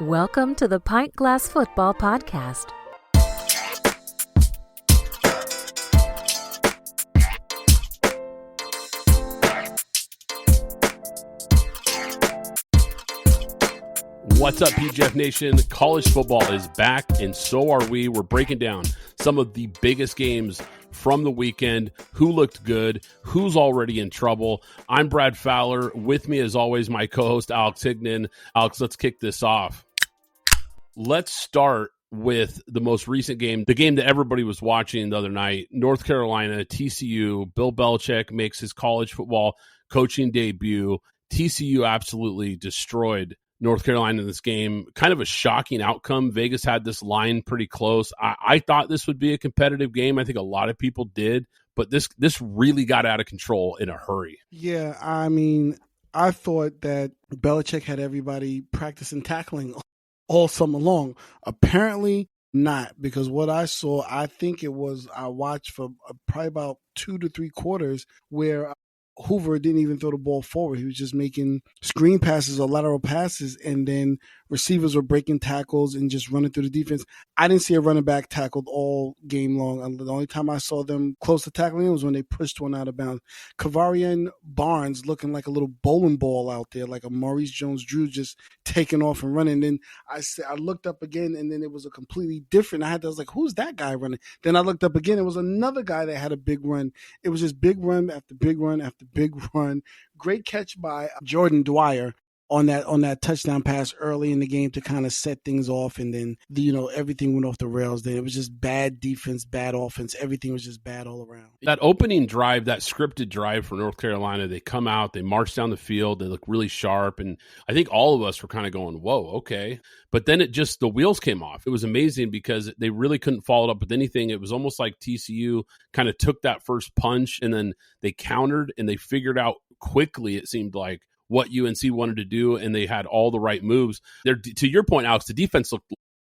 Welcome to the Pint Glass Football Podcast. What's up, PGF Nation? College football is back, and so are we. We're breaking down some of the biggest games from the weekend, who looked good, who's already in trouble. I'm Brad Fowler. With me, as always, my co-host, Alex Higdon. Alex, let's kick this off. Let's start with the most recent game, the game that everybody was watching the other night, North Carolina, TCU. Bill Belichick makes his college football coaching debut. TCU absolutely destroyed North Carolina in this game. Kind of a shocking outcome. Vegas had this line pretty close. I thought this would be a competitive game. I think a lot of people did, but this really got out of control in a hurry. Yeah, I mean, I thought that Belichick had everybody practicing tackling all summer long. Apparently not, because what I saw, I watched for probably about 2 to 3 quarters where Hoover didn't even throw the ball forward. He was just making screen passes or lateral passes, and then receivers were breaking tackles and just running through the defense. I didn't see a running back tackled all game long. The only time I saw them close to tackling was when they pushed one out of bounds. Kavarian Barnes looking like a little bowling ball out there, like a Maurice Jones-Drew just taking off and running. Then I looked up again, and then it was a completely different. I was like, who's that guy running? Then I looked up again. It was another guy that had a big run. It was just big run after big run after big run. Great catch by Jordan Dwyer on that touchdown pass early in the game to kind of set things off, and then everything went off the rails. Then it was just bad defense, bad offense. Everything was just bad all around. That opening drive, that scripted drive for North Carolina, they come out, they march down the field, they look really sharp, and I think all of us were kind of going, whoa, okay. But then the wheels came off. It was amazing because they really couldn't follow it up with anything. It was almost like TCU kind of took that first punch, and then they countered, and they figured out quickly, it seemed like, what UNC wanted to do, and they had all the right moves. To your point, Alex, the defense looked,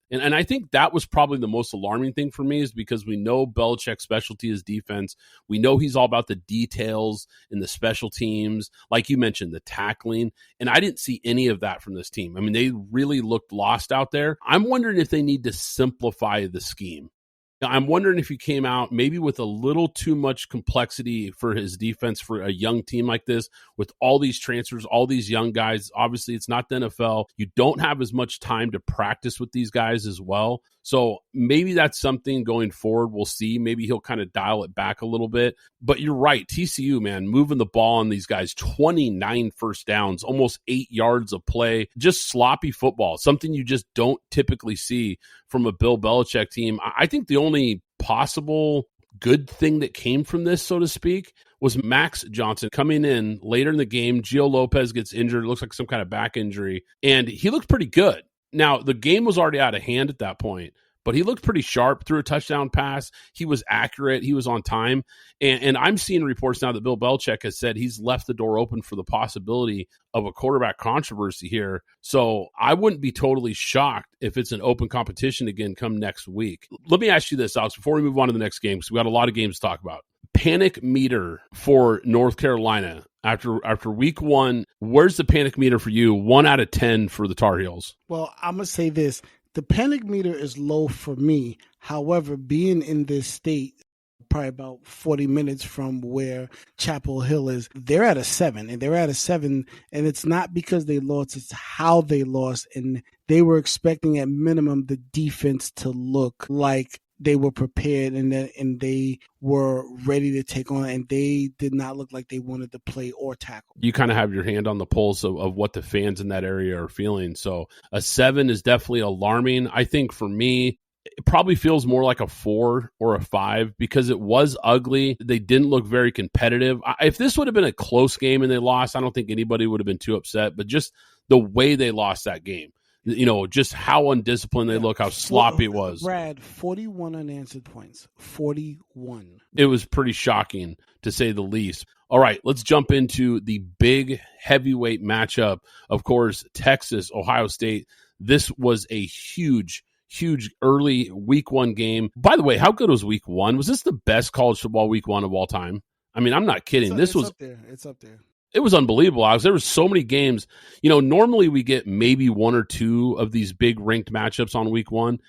and I think that was probably the most alarming thing for me, is because we know Belichick's specialty is defense. We know he's all about the details in the special teams, like you mentioned, the tackling, and I didn't see any of that from this team. I mean, they really looked lost out there. I'm wondering if they need to simplify the scheme. I'm wondering if he came out maybe with a little too much complexity for his defense for a young team like this, with all these transfers, all these young guys. Obviously, it's not the NFL. You don't have as much time to practice with these guys as well. So maybe that's something going forward. We'll see. Maybe he'll kind of dial it back a little bit. But you're right. TCU, man, moving the ball on these guys, 29 first downs, almost 8 yards of play, just sloppy football, something you just don't typically see from a Bill Belichick team. I think the only possible good thing that came from this, so to speak, was Max Johnson coming in later in the game. Gio Lopez gets injured. It looks like some kind of back injury, and he looked pretty good. Now, the game was already out of hand at that point, but he looked pretty sharp, threw a touchdown pass. He was accurate. He was on time. And I'm seeing reports now that Bill Belichick has said he's left the door open for the possibility of a quarterback controversy here. So I wouldn't be totally shocked if it's an open competition again come next week. Let me ask you this, Alex, before we move on to the next game, because we got a lot of games to talk about. Panic meter for North Carolina after week one. Where's the panic meter for you? 1 out of 10 for the Tar Heels. Well, I'm going to say this. The panic meter is low for me. However, being in this state, probably about 40 minutes from where Chapel Hill is, they're at a 7. And they're at a 7, and it's not because they lost, it's how they lost. And they were expecting at minimum the defense to look like they were prepared and they were ready to take on, and they did not look like they wanted to play or tackle. You kind of have your hand on the pulse of what the fans in that area are feeling. So a 7 is definitely alarming. I think for me, it probably feels more like a 4 or a 5 because it was ugly. They didn't look very competitive. If this would have been a close game and they lost, I don't think anybody would have been too upset, but just the way they lost that game. Just how undisciplined they look, how sloppy it was. Brad, 41 unanswered points. 41. It was pretty shocking, to say the least. All right, let's jump into the big heavyweight matchup. Of course, Texas, Ohio State. This was a huge early week one game. By the way, how good was week one? Was this the best college football week one of all time? I mean, I'm not kidding. It's up there. It was unbelievable, Alex. There were so many games. Normally we get maybe one or two of these big ranked matchups on week one.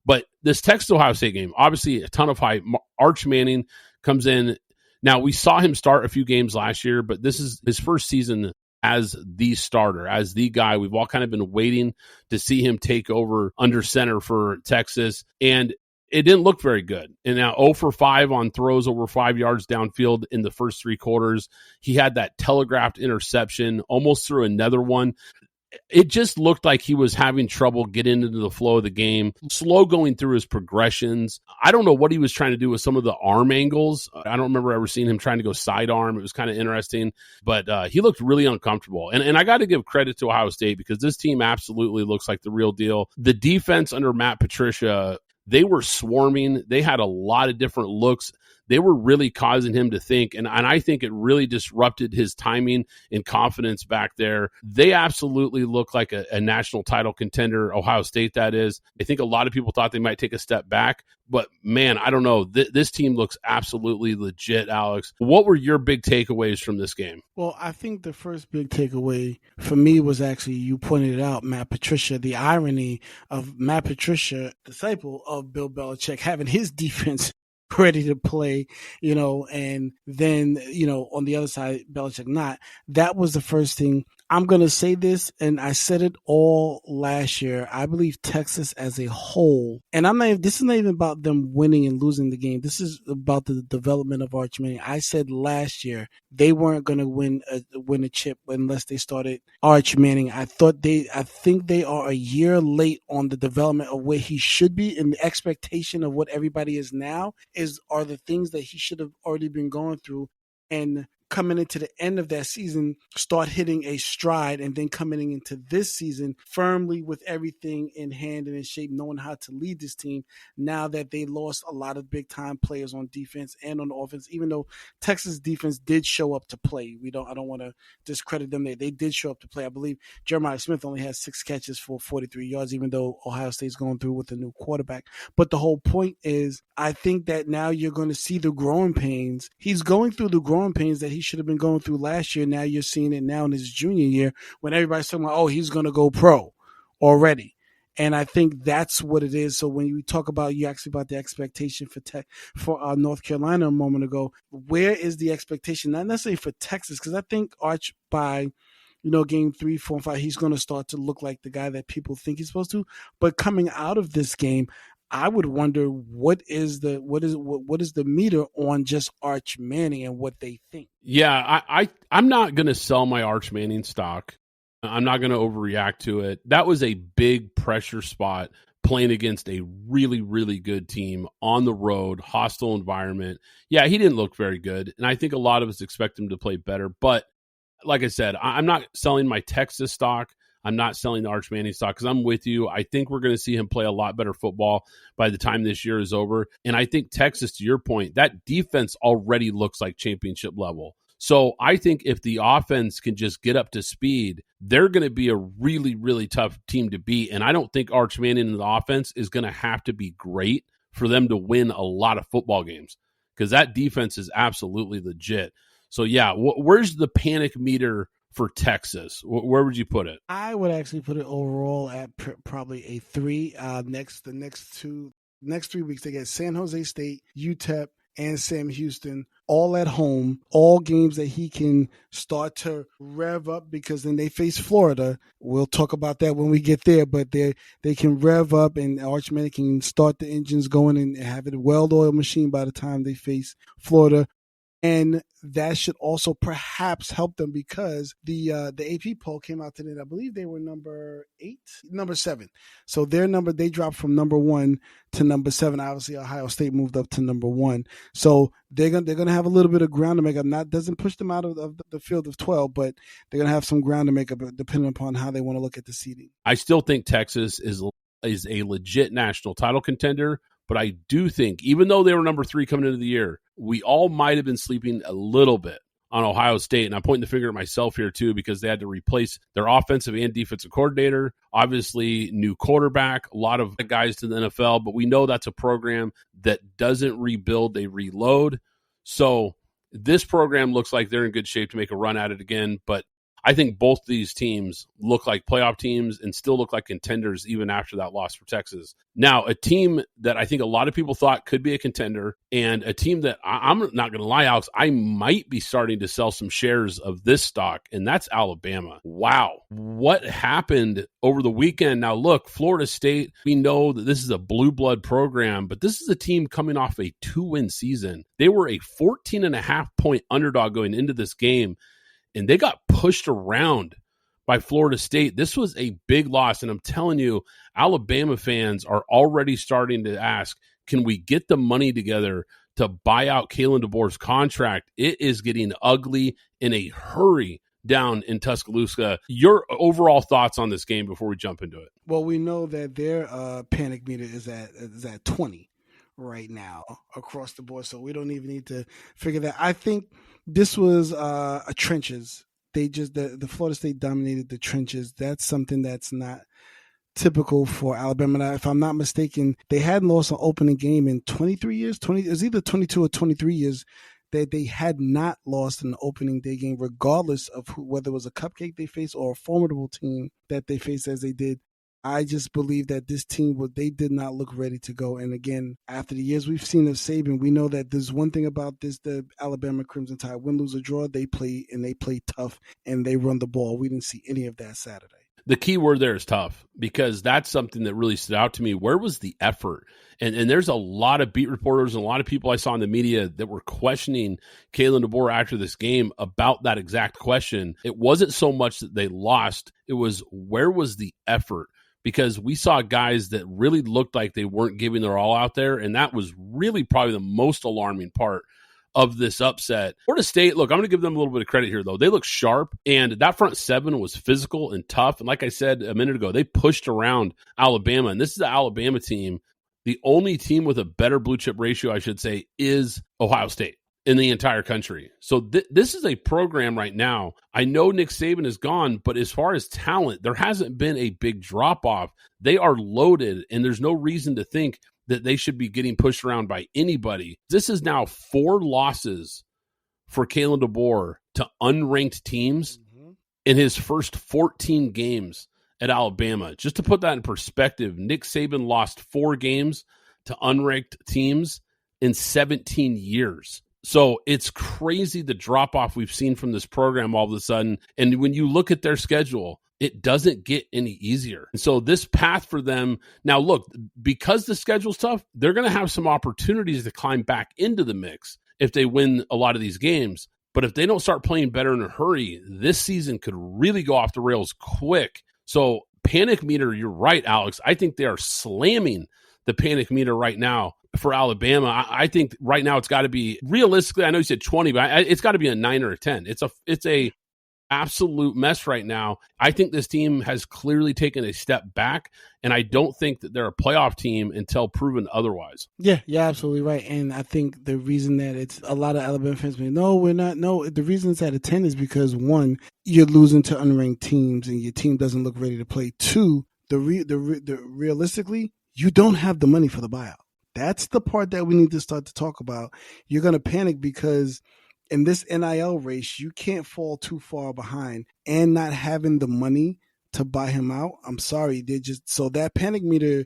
But this Texas-Ohio State game, obviously a ton of hype. Arch Manning comes in. Now, we saw him start a few games last year, but this is his first season as the starter, as the guy. We've all kind of been waiting to see him take over under center for Texas, and it didn't look very good. And now 0 for 5 on throws over 5 yards downfield in the first three quarters. He had that telegraphed interception, almost threw another one. It just looked like he was having trouble getting into the flow of the game, slow going through his progressions. I don't know what he was trying to do with some of the arm angles. I don't remember ever seeing him trying to go sidearm. It was kind of interesting, but he looked really uncomfortable. And I got to give credit to Ohio State because this team absolutely looks like the real deal. The defense under Matt Patricia, they were swarming. They had a lot of different looks. They were really causing him to think, and I think it really disrupted his timing and confidence back there. They absolutely look like a national title contender, Ohio State, that is. I think a lot of people thought they might take a step back, but man, I don't know. This team looks absolutely legit, Alex. What were your big takeaways from this game? Well, I think the first big takeaway for me was actually, you pointed it out, Matt Patricia, the irony of Matt Patricia, disciple of Bill Belichick, having his defense ready to play, and then, on the other side, Belichick not. That was the first thing. I'm going to say this, and I said it all last year. I believe Texas as a whole, and this is not even about them winning and losing the game. This is about the development of Arch Manning. I said last year they weren't going to win a chip unless they started Arch Manning. I think they are a year late on the development of where he should be, and the expectation of what everybody is now are the things that he should have already been going through, and coming into the end of that season, start hitting a stride, and then coming into this season firmly with everything in hand and in shape, knowing how to lead this team now that they lost a lot of big-time players on defense and on offense, even though Texas defense did show up to play. I don't want to discredit them. They did show up to play. I believe Jeremiah Smith only had 6 catches for 43 yards, even though Ohio State's going through with a new quarterback. But the whole point is, I think that now you're going to see the growing pains. He's going through the growing pains that he should have been going through last year. Now you're seeing it now in his junior year when everybody's talking about, he's going to go pro already. And I think that's what it is. So when you talk about, you asked about the expectation for North Carolina a moment ago, where is the expectation? Not necessarily for Texas, because I think Arch by game 3, 4, and 5, he's going to start to look like the guy that people think he's supposed to. But coming out of this game, I would wonder what is the meter on just Arch Manning and what they think. Yeah, I'm not going to sell my Arch Manning stock. I'm not going to overreact to it. That was a big pressure spot playing against a really, really good team on the road, hostile environment. Yeah, he didn't look very good, and I think a lot of us expect him to play better. But like I said, I'm not selling my Texas stock. I'm not selling the Arch Manning stock because I'm with you. I think we're going to see him play a lot better football by the time this year is over. And I think Texas, to your point, that defense already looks like championship level. So I think if the offense can just get up to speed, they're going to be a really, really tough team to beat. And I don't think Arch Manning in the offense is going to have to be great for them to win a lot of football games because that defense is absolutely legit. So, yeah, where's the panic meter for Texas? Where would you put it? I would actually put it overall at probably a 3. The next 3 weeks, they get San Jose State, UTEP, and Sam Houston, all at home, all games that he can start to rev up, because then they face Florida. We'll talk about that when we get there, but they can rev up, and Arch Manning can start the engines going and have it a well-oiled machine by the time they face Florida. And that should also perhaps help them because the AP poll came out today. I believe they were number 7. So they dropped from number 1 to number 7. Obviously, Ohio State moved up to number 1. So they're gonna have a little bit of ground to make up. Doesn't push them out of the field of 12, but they're gonna have some ground to make up depending upon how they want to look at the seeding. I still think Texas is a legit national title contender. But I do think, even though they were number 3 coming into the year, we all might have been sleeping a little bit on Ohio State. And I'm pointing the finger at myself here, too, because they had to replace their offensive and defensive coordinator. Obviously, new quarterback, a lot of guys to the NFL. But we know that's a program that doesn't rebuild, they reload. So This program looks like they're in good shape to make a run at it again, but I think both these teams look like playoff teams and still look like contenders even after that loss for Texas. Now, a team that I think a lot of people thought could be a contender, and a team that I'm not going to lie, Alex, I might be starting to sell some shares of this stock, and that's Alabama. Wow. What happened over the weekend? Now, look, Florida State, we know that this is a blue blood program, but this is a team coming off a 2-win season. They were a 14.5-point underdog going into this game, and they got pushed around by Florida State. This was a big loss, and I'm telling you, Alabama fans are already starting to ask, can we get the money together to buy out Kalen DeBoer's contract? It is getting ugly in a hurry down in Tuscaloosa. Your overall thoughts on this game before we jump into it? Well, we know that their panic meter is at 20 right now across the board, so we don't even need to figure that. I think this was a trenches. They just the Florida State dominated the trenches. That's something that's not typical for Alabama. Now, if I'm not mistaken, they hadn't lost an opening game in 23 years. It was either 22 or 23 years that they had not lost an opening day game, regardless of whether it was a cupcake they faced or a formidable team that they faced as they did. I just believe that this team, they did not look ready to go. And again, after the years we've seen of Saban, we know that there's one thing about this, the Alabama Crimson Tide, win, lose, or draw, they play tough and they run the ball. We didn't see any of that Saturday. The key word there is tough, because that's something that really stood out to me. Where was the effort? And there's a lot of beat reporters and a lot of people I saw in the media that were questioning Kalen DeBoer after this game about that exact question. It wasn't so much that they lost. It was, where was the effort? Because we saw guys that really looked like they weren't giving their all out there, and that was really probably the most alarming part of this upset. Florida State, look, I'm going to give them a little bit of credit here, though. They look sharp, and that front seven was physical and tough. And like I said a minute ago, they pushed around Alabama, and this is the Alabama team. The only team with a better blue chip ratio, I should say, is Ohio State in the entire country. So this is a program right now. I know Nick Saban is gone, but as far as talent, there hasn't been a big drop-off. They are loaded, and there's no reason to think that they should be getting pushed around by anybody. This is now 4 losses for Kalen DeBoer to unranked teams in his first 14 games at Alabama. Just to put that in perspective, Nick Saban lost 4 games to unranked teams in 17 years. So it's crazy the drop-off we've seen from this program all of a sudden. And when you look at their schedule, it doesn't get any easier. And so this path for them, now look, because the schedule's tough, they're going to have some opportunities to climb back into the mix if they win a lot of these games. But if they don't start playing better in a hurry, this season could really go off the rails quick. So panic meter, you're right, Alex. I think they are slamming the panic meter right now for Alabama. I think right now it's got to be, realistically, I know you said 20, but it's got to be a 9 or a 10. It's a absolute mess right now. I think this team has clearly taken a step back, and I don't think that they're a playoff team until proven otherwise. Yeah, you're absolutely right. And I think the reason that it's a lot of Alabama fans saying, no, we're not. No, the reason it's at a 10 is because, one, you're losing to unranked teams and your team doesn't look ready to play. 2, realistically, you don't have the money for the buyout. That's the part that we need to start to talk about. You're going to panic because in this NIL race, you can't fall too far behind and not having the money to buy him out. I'm sorry. So that panic meter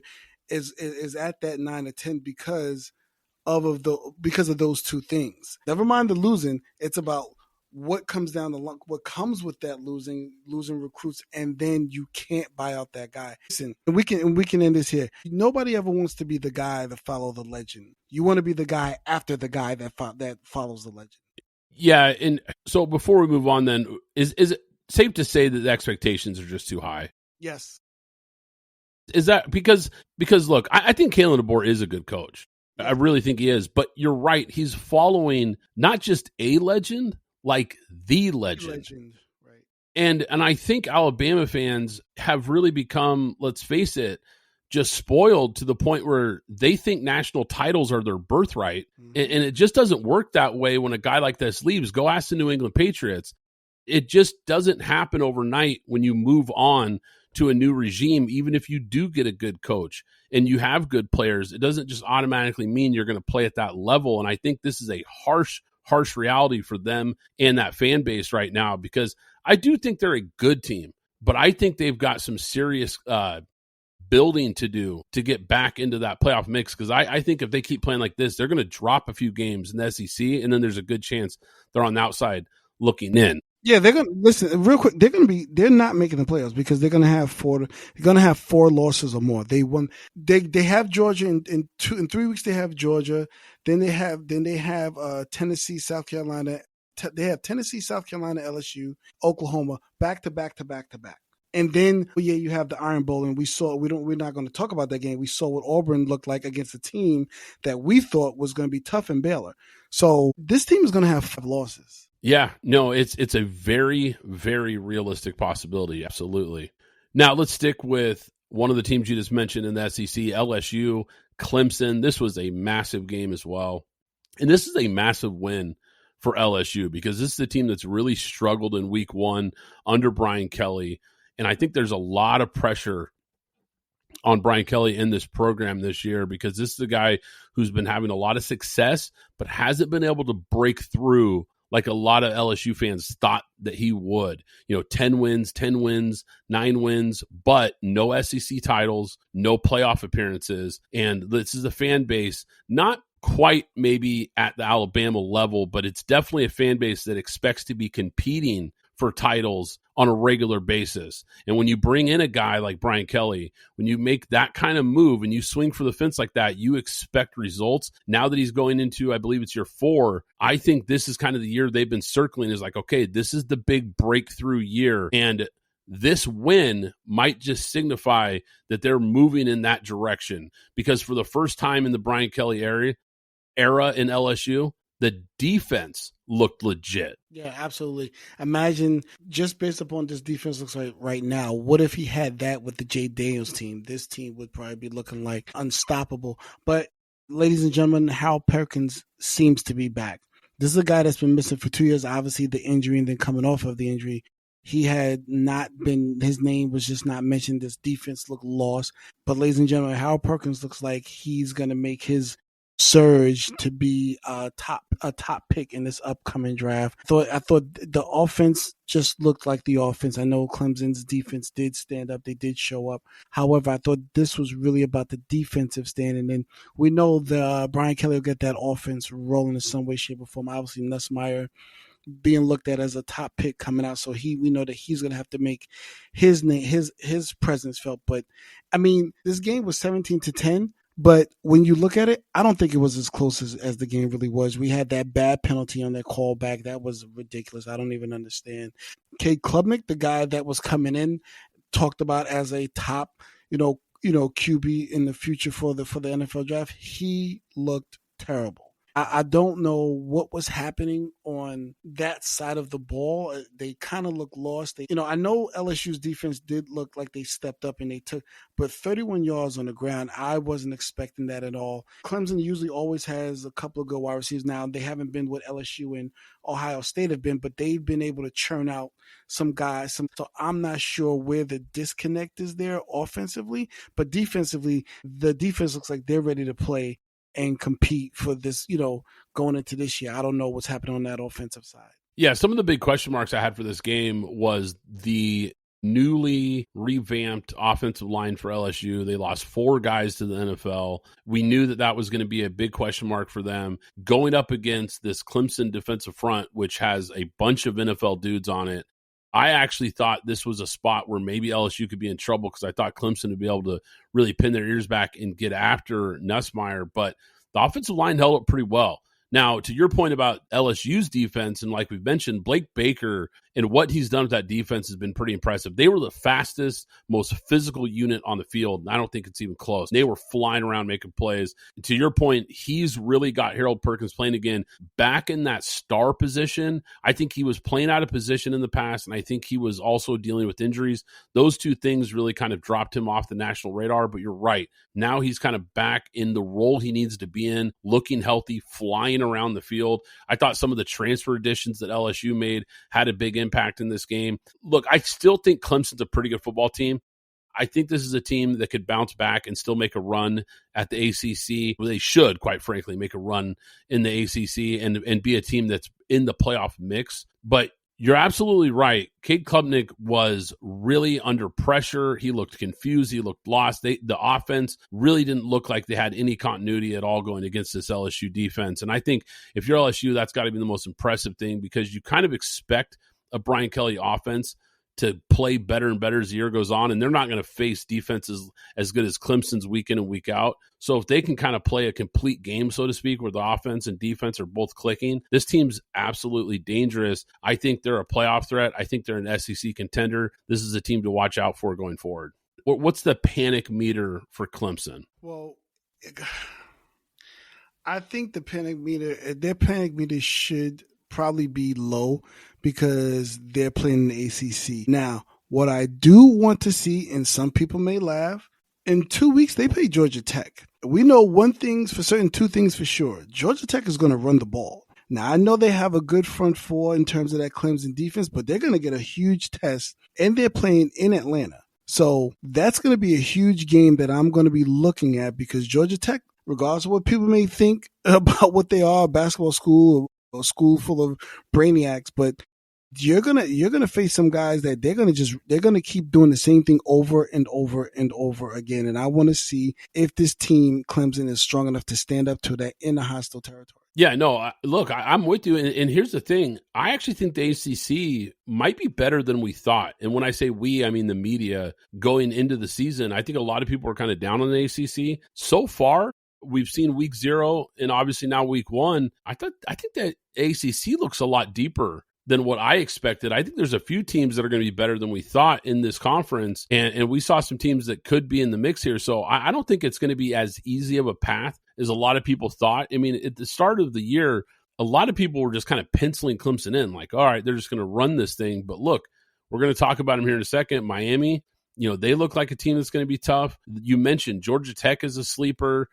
is at that 9 or 10 because of those two things. Never mind the losing. It's about what comes down the line, what comes with that losing recruits, and then you can't buy out that guy. Listen, we can end this here. Nobody ever wants to be the guy that follow the legend. You want to be the guy after the guy that follows the legend. Yeah, and so before we move on, then is it safe to say that the expectations are just too high? Yes. Is that because look, I think Kalen DeBoer is a good coach. I really think he is. But you're right. He's following not just a legend, like the legend. Right. And I think Alabama fans have really become, let's face it, just spoiled to the point where they think national titles are their birthright. Mm-hmm. And it just doesn't work that way when a guy like this leaves. Go ask the New England Patriots. It just doesn't happen overnight when you move on to a new regime. Even if you do get a good coach and you have good players, it doesn't just automatically mean you're going to play at that level. And I think this is a harsh harsh reality for them and that fan base right now, because I do think they're a good team, but I think they've got some serious building to do to get back into that playoff mix, because I think if they keep playing like this, they're going to drop a few games in the SEC, and then there's a good chance they're on the outside looking in. Yeah, they're gonna listen real quick. They're not making the playoffs because they're gonna have four losses or more. They have Georgia in 3 weeks. They have Georgia. Then they have Tennessee, South Carolina. They have Tennessee, South Carolina, LSU, Oklahoma, back to back. And then you have the Iron Bowl, and we're not going to talk about that game. We saw what Auburn looked like against a team that we thought was going to be tough in Baylor. So this team is going to have 5 losses. Yeah, no, it's a very, very realistic possibility. Absolutely. Now let's stick with one of the teams you just mentioned in the SEC, LSU, Clemson. This was a massive game as well. And this is a massive win for LSU because this is a team that's really struggled in week 1 under Brian Kelly. And I think there's a lot of pressure on Brian Kelly in this program this year because this is a guy who's been having a lot of success, but hasn't been able to break through like a lot of LSU fans thought that he would. 10 wins, 9 wins, but no SEC titles, no playoff appearances. And this is a fan base, not quite maybe at the Alabama level, but it's definitely a fan base that expects to be competing for titles on a regular basis. And when you bring in a guy like Brian Kelly, when you make that kind of move and you swing for the fence like that, you expect results. Now that he's going into, I believe it's year 4, I think this is kind of the year they've been circling is like, okay, this is the big breakthrough year. And this win might just signify that they're moving in that direction because for the first time in the Brian Kelly era in LSU, the defense looked legit. Yeah, absolutely. Imagine just based upon this defense looks like right now, what if he had that with the Jay Daniels team? This team would probably be looking like unstoppable. But ladies and gentlemen, Hal Perkins seems to be back. This is a guy that's been missing for 2 years, obviously the injury and then coming off of the injury. He had not been, his name was just not mentioned. This defense looked lost. But ladies and gentlemen, Hal Perkins looks like he's going to make his surge to be a top pick in this upcoming draft. I thought the offense just looked like the offense. I know Clemson's defense did stand up. They did show up. However, I thought this was really about the defensive stand. And then we know the Brian Kelly will get that offense rolling in some way, shape, or form. Obviously, Nussmeier being looked at as a top pick coming out. So we know that he's going to have to make his name, his presence felt. But I mean, this game was 17-10. But when you look at it, I don't think it was as close as the game really was. We had that bad penalty on that callback. That was ridiculous. I don't even understand. Cade Klubnik, the guy that was coming in, talked about as a top, QB in the future for the NFL draft. He looked terrible. I don't know what was happening on that side of the ball. They kind of looked lost. I know LSU's defense did look like they stepped up and they took, but 31 yards on the ground, I wasn't expecting that at all. Clemson usually always has a couple of good wide receivers. Now, they haven't been what LSU and Ohio State have been, but they've been able to churn out some guys. So I'm not sure where the disconnect is there offensively, but defensively, the defense looks like they're ready to play and compete for this, going into this year. I don't know what's happening on that offensive side. Yeah, some of the big question marks I had for this game was the newly revamped offensive line for LSU. They lost 4 guys to the NFL. We knew that was going to be a big question mark for them going up against this Clemson defensive front, which has a bunch of NFL dudes on it. I actually thought this was a spot where maybe LSU could be in trouble because I thought Clemson would be able to really pin their ears back and get after Nussmeier, but the offensive line held up pretty well. Now, to your point about LSU's defense, and like we've mentioned, Blake Baker and what he's done with that defense has been pretty impressive. They were the fastest, most physical unit on the field, and I don't think it's even close. They were flying around making plays. And to your point, he's really got Harold Perkins playing again back in that star position. I think he was playing out of position in the past, and I think he was also dealing with injuries. Those two things really kind of dropped him off the national radar, but you're right. Now he's kind of back in the role he needs to be in, looking healthy, flying around the field. I thought some of the transfer additions that LSU made had a big impact in this game. Look, I still think Clemson's a pretty good football team. I think this is a team that could bounce back and still make a run at the ACC. Well, they should, quite frankly, make a run in the ACC and be a team that's in the playoff mix. But you're absolutely right. Cade Klubnik was really under pressure. He looked confused. He looked lost. The offense really didn't look like they had any continuity at all going against this LSU defense. And I think if you're LSU, that's got to be the most impressive thing, because you kind of expect a Brian Kelly offense to play better and better as the year goes on, and they're not going to face defenses as good as Clemson's week in and week out. So if they can kind of play a complete game, so to speak, where the offense and defense are both clicking, this team's absolutely dangerous. I think they're a playoff threat. I think they're an SEC contender. This is a team to watch out for going forward. What's the panic meter for Clemson? Well, I think their panic meter should probably be low because they're playing in the ACC. Now, what I do want to see, and some people may laugh, in 2 weeks they play Georgia Tech. We know one thing's for certain, two things for sure. Georgia Tech is going to run the ball. Now, I know they have a good front four in terms of that Clemson defense, but they're going to get a huge test, and they're playing in Atlanta. So that's going to be a huge game that I'm going to be looking at, because Georgia Tech, regardless of what people may think about what they are, a basketball school or a school full of brainiacs, but you're gonna face some guys that they're gonna keep doing the same thing over and over and over again. And I want to see if this team, Clemson, is strong enough to stand up to that in the hostile territory. Yeah, no, look, I'm with you. And here's the thing. I actually think the ACC might be better than we thought. And when I say we, I mean the media going into the season. I think a lot of people are kind of down on the ACC. So far, we've seen week 0 and obviously now week 1. I think that ACC looks a lot deeper than what I expected. I think there's a few teams that are going to be better than we thought in this conference. And we saw some teams that could be in the mix here. So I don't think it's going to be as easy of a path as a lot of people thought. I mean, at the start of the year, a lot of people were just kind of penciling Clemson in, like, all right, they're just going to run this thing. But look, we're going to talk about them here in a second. Miami, they look like a team that's going to be tough. You mentioned Georgia Tech is a sleeper.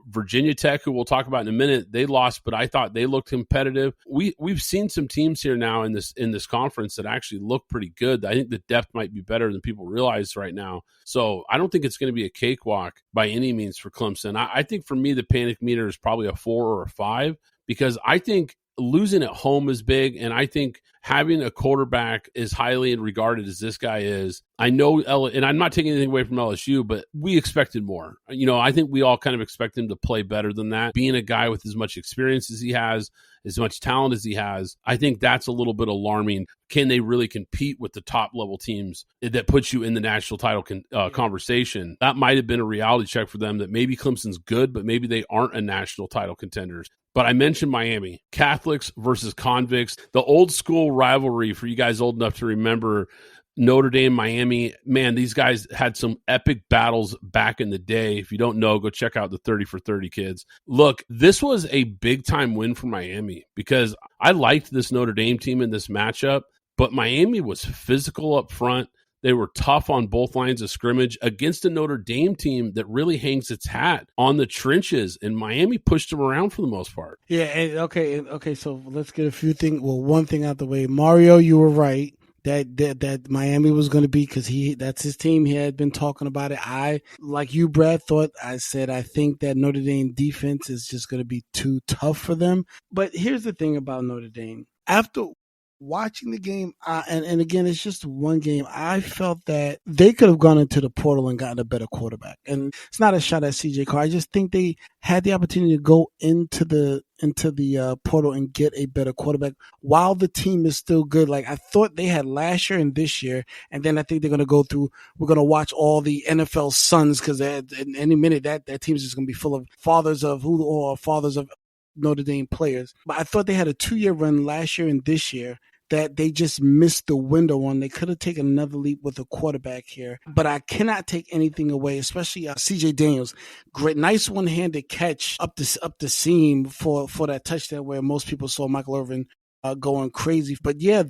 Virginia Tech, who we'll talk about in a minute, they lost, but I thought they looked competitive. We've seen some teams here now in this conference that actually look pretty good. I think the depth might be better than people realize right now. So I don't think it's going to be a cakewalk by any means for Clemson. I think for me, the panic meter is probably a 4 or a 5, because I think losing at home is big, and I think having a quarterback as highly regarded as this guy is, I know, and I'm not taking anything away from LSU, but we expected more. I think we all kind of expect him to play better than that. Being a guy with as much experience as he has, as much talent as he has, I think that's a little bit alarming. Can they really compete with the top level teams that puts you in the national title conversation? That might have been a reality check for them, that maybe Clemson's good, but maybe they aren't a national title contenders. But I mentioned Miami, Catholics versus convicts, the old school rivalry for you guys old enough to remember. Notre Dame, Miami, man, these guys had some epic battles back in the day. If you don't know, go check out the 30 for 30 kids. Look, this was a big time win for Miami, because I liked this Notre Dame team in this matchup, but Miami was physical up front. They were tough on both lines of scrimmage against a Notre Dame team that really hangs its hat on the trenches, and Miami pushed them around for the most part. Yeah, okay. So let's get a few things. Well, one thing out the way. Mario, you were right that Miami was going to be, because that's his team. He had been talking about it. I, like you, Brad, I think that Notre Dame defense is just going to be too tough for them. But here's the thing about Notre Dame. After watching the game, and again, it's just one game, I felt that they could have gone into the portal and gotten a better quarterback. And it's not a shot at CJ Carr. I just think they had the opportunity to go into the portal and get a better quarterback while the team is still good. Like I thought they had last year and this year, and then I think they're going to go through. We're going to watch all the NFL sons, because in any minute that team is just going to be full of fathers of Notre Dame players. But I thought they had a 2-year run last year and this year that they just missed the window on. They could have taken another leap with a quarterback here. But I cannot take anything away, especially CJ Daniels. Great, nice one-handed catch up the seam for that touchdown, where most people saw Michael Irvin going crazy. But yeah,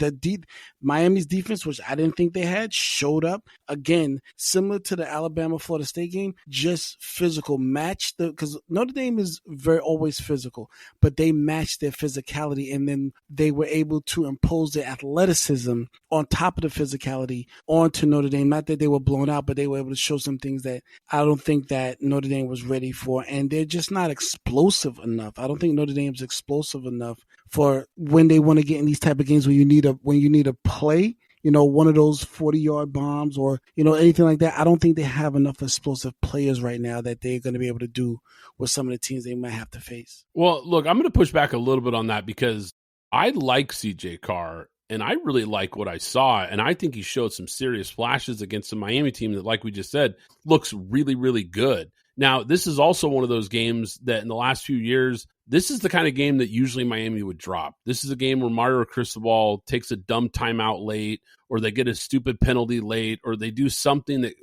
Miami's defense, which I didn't think they had, showed up again, similar to the Alabama-Florida State game, just physical, because Notre Dame is always physical, but they matched their physicality, and then they were able to impose their athleticism on top of the physicality onto Notre Dame. Not that they were blown out, but they were able to show some things that I don't think that Notre Dame was ready for, and they're just not explosive enough. I don't think Notre Dame's explosive enough for when they want to get in these type of games when you need a play, one of those 40-yard bombs or, anything like that. I don't think they have enough explosive players right now that they're going to be able to do with some of the teams they might have to face. Well, look, I'm going to push back a little bit on that because I like CJ Carr and I really like what I saw. And I think he showed some serious flashes against the Miami team that, like we just said, looks really, really good. Now, this is also one of those games that in the last few years, this is the kind of game that usually Miami would drop. This is a game where Mario Cristobal takes a dumb timeout late, or they get a stupid penalty late, or they do something that,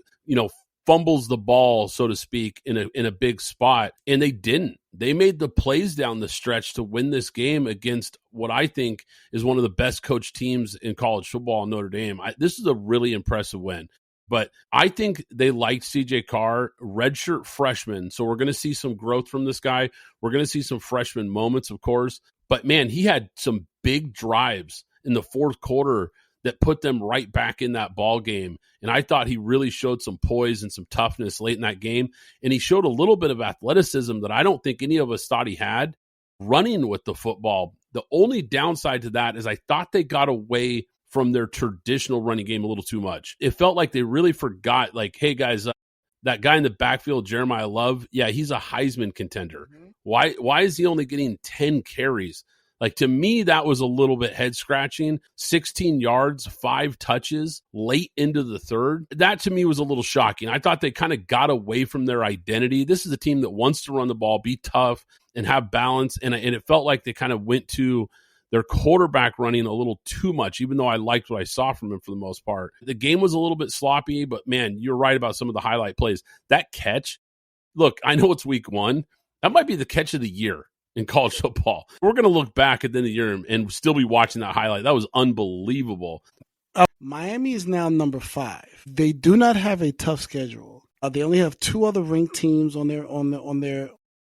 fumbles the ball, so to speak, in a big spot. And they didn't. They made the plays down the stretch to win this game against what I think is one of the best coached teams in college football in Notre Dame. This is a really impressive win. But I think they liked CJ Carr, redshirt freshman. So we're going to see some growth from this guy. We're going to see some freshman moments, of course. But, man, he had some big drives in the fourth quarter that put them right back in that ball game. And I thought he really showed some poise and some toughness late in that game. And he showed a little bit of athleticism that I don't think any of us thought he had running with the football. The only downside to that is I thought they got away from their traditional running game a little too much. It felt like they really forgot, like, hey, guys, that guy in the backfield, Jeremiah Love, yeah, he's a Heisman contender. Mm-hmm. Why is he only getting 10 carries? Like, to me, that was a little bit head-scratching. 16 yards, 5 touches, late into the third. That, to me, was a little shocking. I thought they kind of got away from their identity. This is a team that wants to run the ball, be tough, and have balance, and it felt like they kind of went to their quarterback running a little too much, even though I liked what I saw from him for the most part. The game was a little bit sloppy, but, man, you're right about some of the highlight plays. That catch, look, I know it's week 1. That might be the catch of the year in college football. We're going to look back at the end of the year and still be watching that highlight. That was unbelievable. Miami is now number 5. They do not have a tough schedule. They only have 2 other ranked teams on their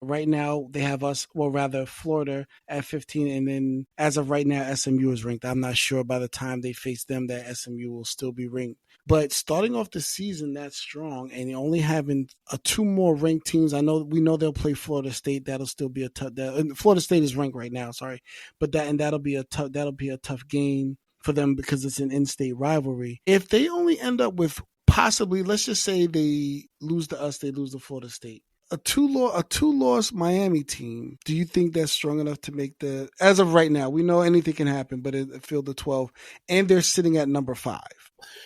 right now. They have us, well, rather Florida at 15, and then as of right now, SMU is ranked. I'm not sure by the time they face them that SMU will still be ranked. But starting off the season that strong and only having 2 more ranked teams, we know they'll play Florida State. That'll still be a tough. Florida State is ranked right now, sorry, but that'll be a tough game for them because it's an in-state rivalry. If they only end up with possibly, let's just say they lose to us, they lose to Florida State. A two-loss Miami team, do you think that's strong enough to make as of right now, we know anything can happen, but it field of 12, and they're sitting at number 5.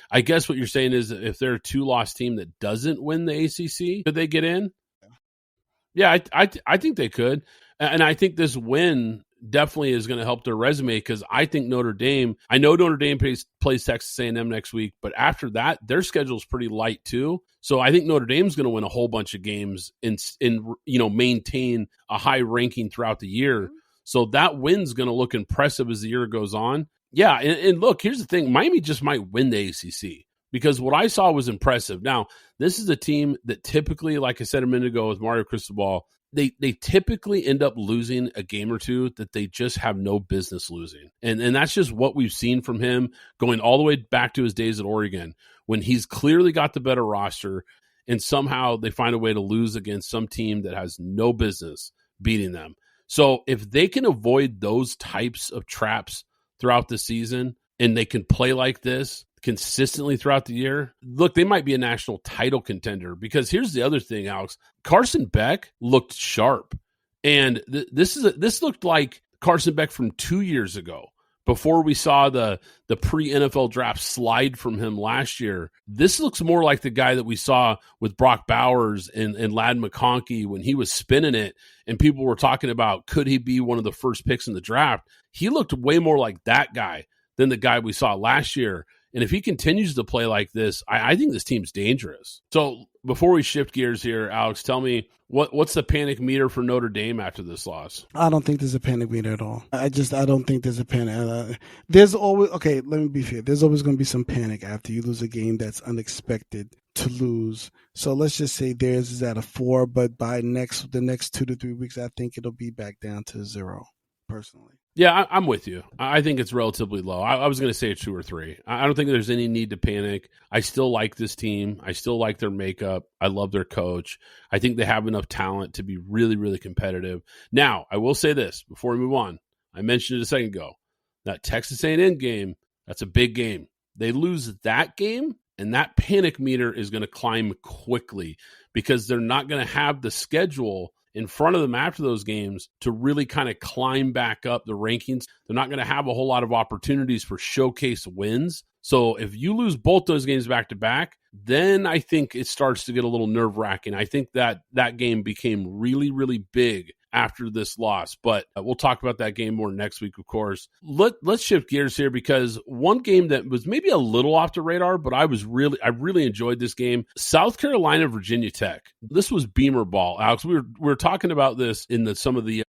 I guess what you're saying is if they're a 2-loss team that doesn't win the ACC, could they get in? Yeah, I think they could. And I think this win definitely is going to help their resume because I think Notre Dame plays Texas A&M next week, but after that, their schedule is pretty light too. So I think Notre Dame's going to win a whole bunch of games and maintain a high ranking throughout the year. So that win's going to look impressive as the year goes on. Yeah, and look, here's the thing. Miami just might win the ACC because what I saw was impressive. Now, this is a team that typically, like I said a minute ago with Mario Cristobal, they typically end up losing a game or two that they just have no business losing. And that's just what we've seen from him going all the way back to his days at Oregon when he's clearly got the better roster and somehow they find a way to lose against some team that has no business beating them. So if they can avoid those types of traps throughout the season and they can play like this consistently throughout the year, look, they might be a national title contender because here's the other thing, Alex. Carson Beck looked sharp. And this looked like Carson Beck from 2 years ago before we saw the pre-NFL draft slide from him last year. This looks more like the guy that we saw with Brock Bowers and Ladd McConkey when he was spinning it and people were talking about could he be one of the first picks in the draft. He looked way more like that guy than the guy we saw last year. And if he continues to play like this, I think this team's dangerous. So before we shift gears here, Alex, tell me what's the panic meter for Notre Dame after this loss? I don't think there's a panic meter at all. I don't think there's a panic. There's always, okay, let me be fair. There's always going to be some panic after you lose a game that's unexpected to lose. So let's just say theirs is at a 4, but by the next 2 to 3 weeks, I think it'll be back down to 0, personally. Yeah, I'm with you. I think it's relatively low. I was going to say a 2 or 3. I don't think there's any need to panic. I still like this team. I still like their makeup. I love their coach. I think they have enough talent to be really, really competitive. Now, I will say this before we move on. I mentioned it a second ago. That Texas A&M game, that's a big game. They lose that game, and that panic meter is going to climb quickly because they're not going to have the schedule in front of them after those games to really kind of climb back up the rankings. They're not going to have a whole lot of opportunities for showcase wins. So if you lose both those games back to back, then I think it starts to get a little nerve-wracking. I think that game became really, really big after this loss, but we'll talk about that game more next week, of course. Let's shift gears here because one game that was maybe a little off the radar, but I really enjoyed this game. South Carolina, Virginia Tech. This was Beamer ball, Alex. We were talking about this in some of the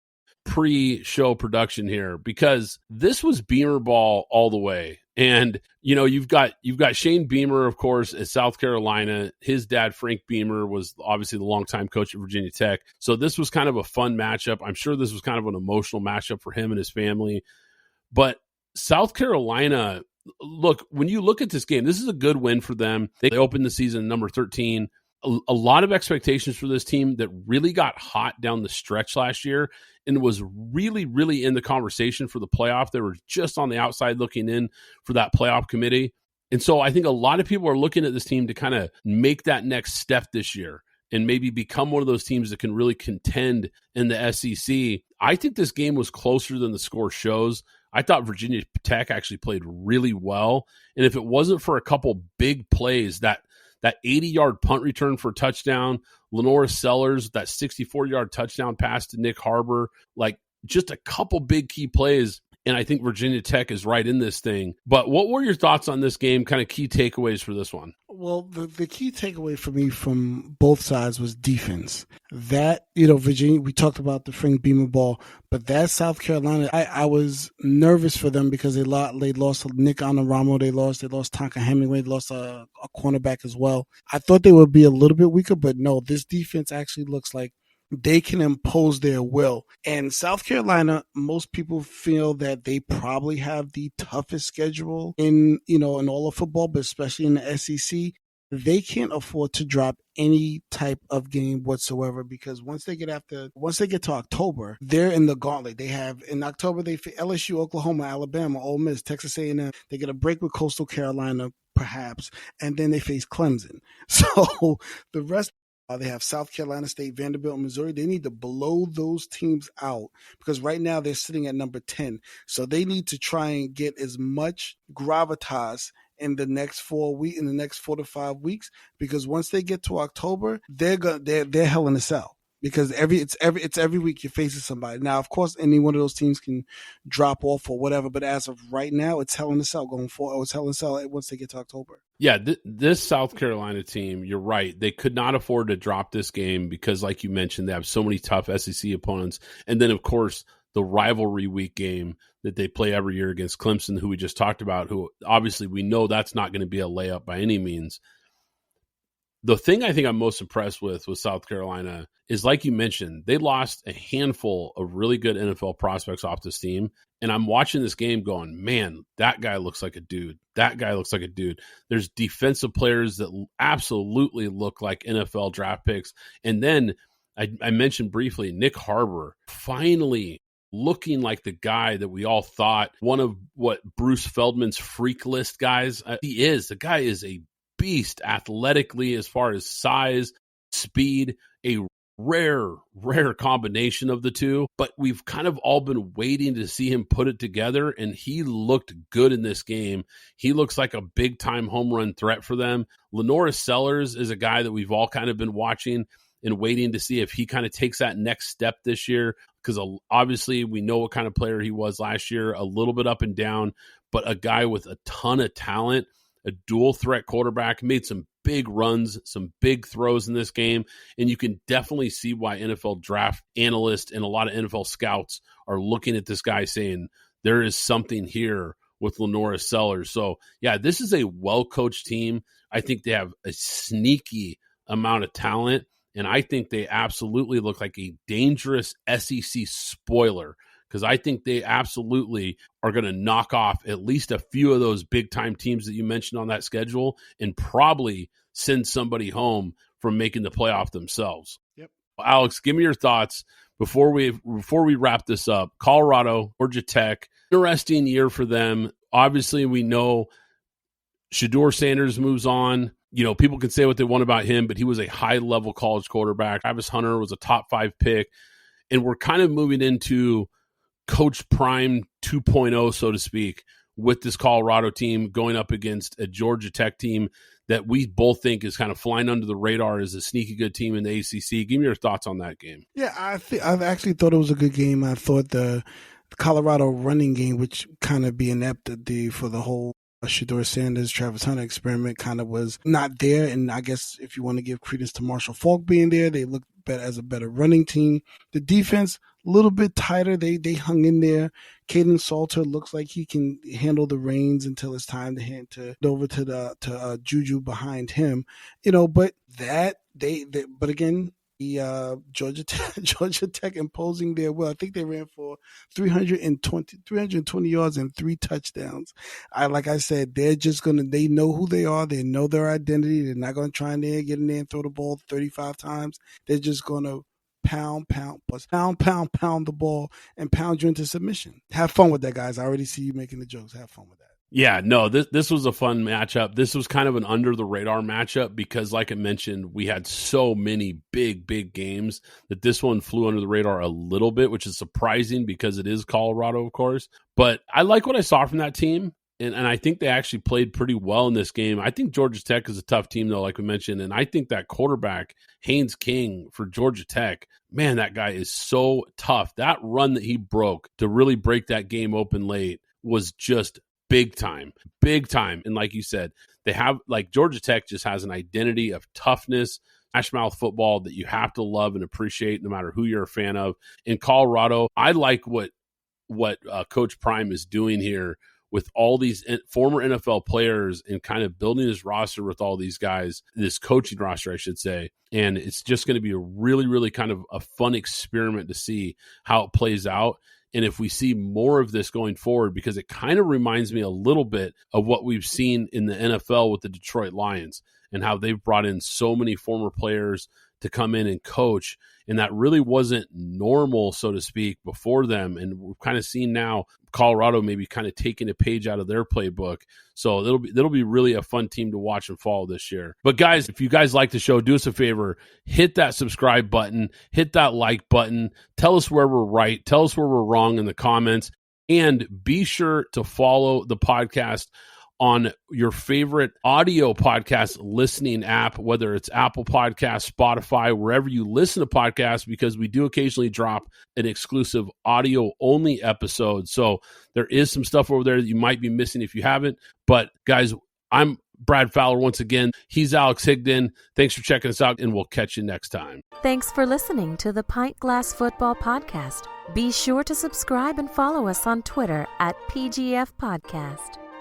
pre-show production here because this was Beamer ball all the way. And you've got Shane Beamer, of course, at South Carolina. His dad, Frank Beamer, was obviously the longtime coach at Virginia Tech. So this was kind of a fun matchup. I'm sure this was kind of an emotional matchup for him and his family. But South Carolina, look, when you look at this game, this is a good win for them. They opened the season number 13. A lot of expectations for this team that really got hot down the stretch last year and was really, really in the conversation for the playoff. They were just on the outside looking in for that playoff committee. And so I think a lot of people are looking at this team to kind of make that next step this year and maybe become one of those teams that can really contend in the SEC. I think this game was closer than the score shows. I thought Virginia Tech actually played really well. And if it wasn't for a couple big plays, that 80-yard punt return for a touchdown, Lenora Sellers, that 64-yard touchdown pass to Nick Harbor, like just a couple big key plays. And I think Virginia Tech is right in this thing. But what were your thoughts on this game, kind of key takeaways for this one? Well, the key takeaway for me from both sides was defense. That, Virginia, we talked about the Frank Beamer ball, but that South Carolina, I was nervous for them because they lost Nick Anaramo, they lost Tonka Hemingway, they lost a cornerback as well. I thought they would be a little bit weaker, but no, this defense actually looks like they can impose their will. And South Carolina, most people feel that they probably have the toughest schedule in all of football, but especially in the SEC. They can't afford to drop any type of game whatsoever because once they get to October, they're in the gauntlet. They have in October they face LSU, Oklahoma, Alabama, Ole Miss, Texas A&M. They get a break with Coastal Carolina, perhaps, and then they face Clemson. So the rest. They have South Carolina State, Vanderbilt, Missouri. They need to blow those teams out because right now they're sitting at number 10. So they need to try and get as much gravitas in the next 4 to 5 weeks because once they get to October, they're hell in a cell. Because it's every week you're facing somebody. Now, of course, any one of those teams can drop off or whatever, but as of right now, it's hell in a cell going forward. It's hell in a cell once they get to October. Yeah, this South Carolina team, you're right. They could not afford to drop this game because, like you mentioned, they have so many tough SEC opponents. And then, of course, the rivalry week game that they play every year against Clemson, who we just talked about, who obviously we know that's not going to be a layup by any means. The thing I think I'm most impressed with South Carolina is, like you mentioned, they lost a handful of really good NFL prospects off this team. And I'm watching this game going, man, that guy looks like a dude. That guy looks like a dude. There's defensive players that absolutely look like NFL draft picks. And then I mentioned briefly Nick Harbor finally looking like the guy that we all thought, one of what Bruce Feldman's freak list guys he is. The guy is a beast athletically as far as size, speed, a rare combination of the two, but we've kind of all been waiting to see him put it together, and he looked good in this game. He looks like a big-time home run threat for them. Lenora Sellers is a guy that we've all kind of been watching and waiting to see if he kind of takes that next step this year, because obviously we know what kind of player he was last year, a little bit up and down, but a guy with a ton of talent, a dual threat quarterback, made some big runs, some big throws in this game, and you can definitely see why NFL draft analysts and a lot of NFL scouts are looking at this guy saying there is something here with LaNorris Sellers. So, yeah, this is a well-coached team. I think they have a sneaky amount of talent, and I think they absolutely look like a dangerous SEC spoiler, because I think they absolutely are going to knock off at least a few of those big-time teams that you mentioned on that schedule and probably send somebody home from making the playoff themselves. Yep. Alex, give me your thoughts before we wrap this up. Colorado, Georgia Tech, interesting year for them. Obviously, we know Shedeur Sanders moves on. You know, people can say what they want about him, but he was a high-level college quarterback. Travis Hunter was a top 5 pick. And we're kind of moving into Coach Prime 2.0, so to speak, with this Colorado team going up against a Georgia Tech team that we both think is kind of flying under the radar as a sneaky good team in the ACC. Give me your thoughts on that game. Yeah, I've actually thought it was a good game. I thought the Colorado running game, which kind of be inept for the whole Shedeur Sanders, Travis Hunter experiment, kind of was not there. And I guess if you want to give credence to Marshall Faulk being there, they looked better as a better running team. The defense, a little bit tighter. They hung in there. Caden Salter looks like he can handle the reins until it's time to hand over to Juju behind him. You know, but but again, Georgia Tech imposing their will. I think they ran for 320 yards and 3 touchdowns. Like I said, they're just they know who they are. They know their identity. They're not going to try and get in there and throw the ball 35 times. They're just going to pound the ball and pound you into submission. Have fun with that, guys. I already see you making the jokes. Have fun with that. Yeah, no, this was a fun matchup. This was kind of an under-the-radar matchup because, like I mentioned, we had so many big games that this one flew under the radar a little bit, which is surprising because it is Colorado, of course. But I like what I saw from that team, and I think they actually played pretty well in this game. I think Georgia Tech is a tough team, though, like we mentioned, and I think that quarterback, Haynes King for Georgia Tech, man, that guy is so tough. That run that he broke to really break that game open late was just big time. And like you said, they have, like, Georgia Tech just has an identity of toughness, smash mouth football that you have to love and appreciate no matter who you're a fan of. In Colorado, I like what Coach Prime is doing here with all these former NFL players and kind of building his roster with all these guys, this coaching roster, I should say. And it's just going to be a really, really kind of a fun experiment to see how it plays out. And if we see more of this going forward, because it kind of reminds me a little bit of what we've seen in the NFL with the Detroit Lions and how they've brought in so many former players to come in and coach. And that really wasn't normal, so to speak, before them. And we've kind of seen now Colorado maybe kind of taking a page out of their playbook. So it'll be really a fun team to watch and follow this year. But guys, if you guys like the show, do us a favor, hit that subscribe button, hit that like button, tell us where we're right, tell us where we're wrong in the comments, and be sure to follow the podcast on your favorite audio podcast listening app, whether it's Apple Podcasts, Spotify, wherever you listen to podcasts, because we do occasionally drop an exclusive audio-only episode. So there is some stuff over there that you might be missing if you haven't. But guys, I'm Brad Fowler once again. He's Alex Higdon. Thanks for checking us out, and we'll catch you next time. Thanks for listening to the Pint Glass Football Podcast. Be sure to subscribe and follow us on Twitter at PGFPOD.